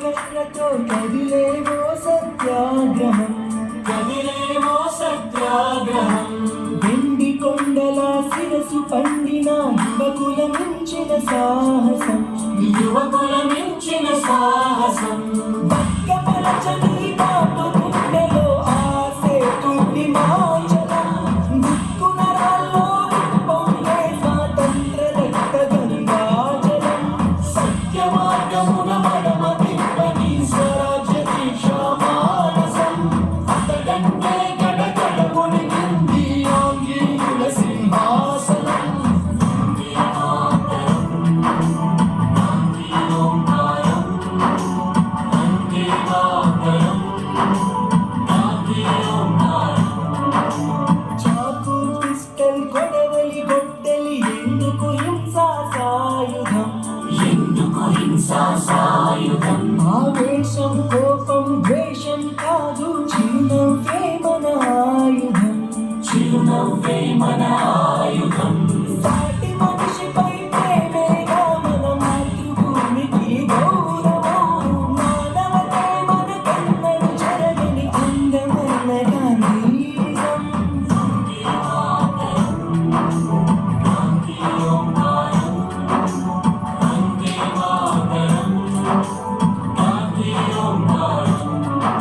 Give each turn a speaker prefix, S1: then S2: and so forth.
S1: కర్రతో కదిలేవో సత్యాగ్రహం వెండి కొండల శిరసు పండిన యువకుల మించిన సాహసం పలచని బాటు గుండెలో ఆసే తుడి మాంచలం దిక్కున రాల్లో పొంగే స్వాతంత్ర రక్త గంగాజలం సత్య మార్గమున మడమ తిప్పని స్వరాజ్య దీక్ష మానసం అతడంటే గడగడ కొనిగింది ఆంగ్లేయుల సింహాసనం చాకు పిస్టల్ కొడవలి గొడ్డలి ఎందుకు హింసా సాయుధం ఆవేశం కోపం ద్వేషం కాదు చిరునవ్వే మన ఆయుధం